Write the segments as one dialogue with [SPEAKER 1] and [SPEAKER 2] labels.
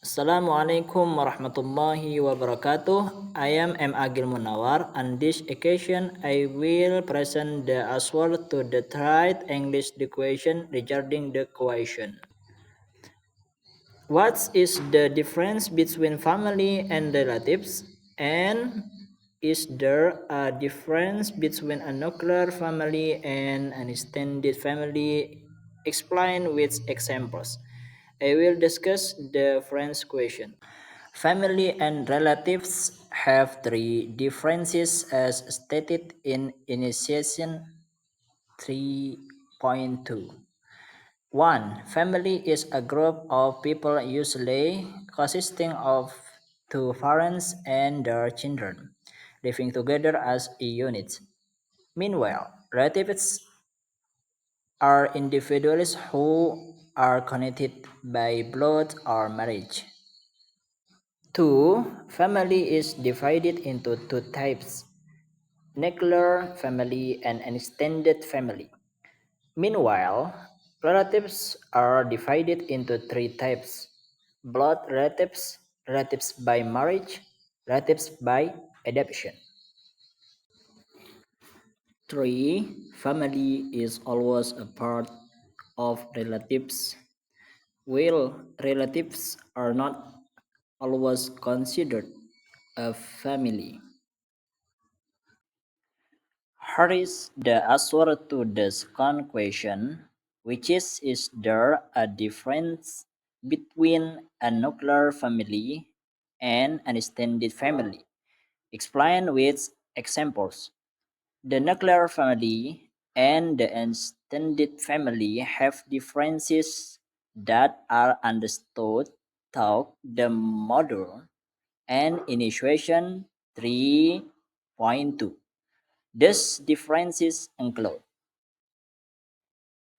[SPEAKER 1] Assalamualaikum warahmatullahi wabarakatuh. I am M. Agil Munawar. On this occasion, I will present the answer to the third English equation regarding the question. What is the difference between family and relatives? And is there a difference between a nuclear family and an extended family? Explain with examples. I will discuss the French question. Family and relatives have three differences as stated in Initiation 3.2. 1. Family is a group of people usually consisting of two parents and their children, living together as a unit. Meanwhile, relatives are individuals who are connected by blood or marriage. 2. Family is divided into two types: nuclear family and an extended family. Meanwhile, relatives are divided into three types: blood relatives, relatives by marriage, relatives by adoption. 3. Family is always a part of relatives, while relatives are not always considered a family. Here is the answer to the second question, which is there a difference between a nuclear family and an extended family? Explain with examples. The nuclear family and the extended family have differences that are understood through the module and initiation 3.2. These differences include: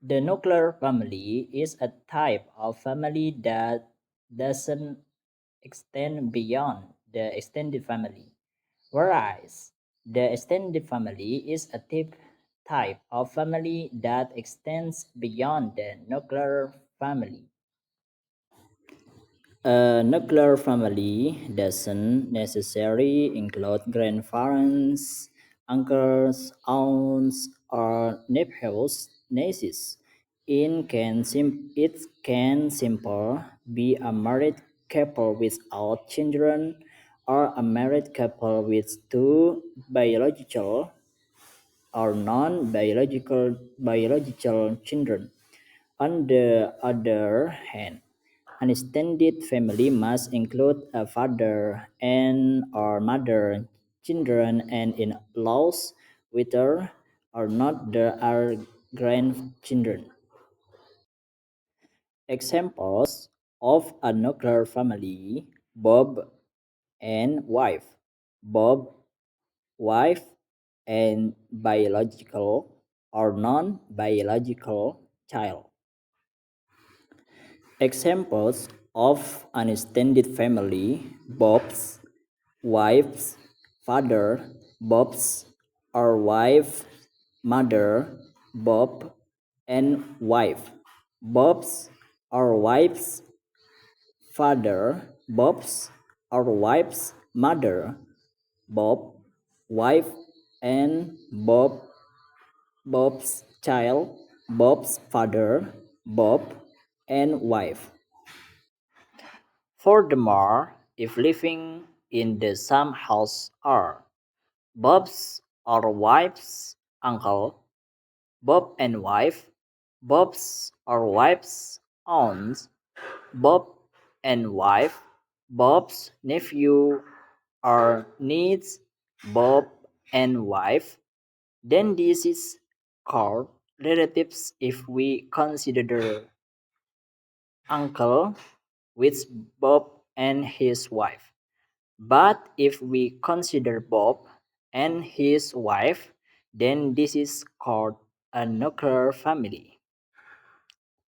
[SPEAKER 1] the nuclear family is a type of family that doesn't extend beyond the extended family, whereas the extended family is a type of family that extends beyond the nuclear family. A nuclear family doesn't necessarily include grandparents, uncles, aunts, or nephews, nieces. It can simply be a married couple without children or a married couple with two biological or non-biological children. On the other hand, an extended family must include a father and or mother, children, and in-laws, whether or not there are grandchildren. Examples of a nuclear family: Bob and wife, Bob, wife, and biological or non-biological child. Examples of an extended family: Bob's wife's father, Bob's or wife, mother, Bob and wife, Bob's or wife's father, Bob's or wife's mother, Bob, wife, and Bob's child, Bob's father, Bob, and wife. Furthermore, if living in the same house are Bob's or wife's uncle, Bob and wife, Bob's or wife's aunts, Bob and wife, Bob's nephew or niece, Bob and wife, then this is called relatives if we consider uncle with Bob and his wife. But if we consider Bob and his wife, then this is called a nuclear family.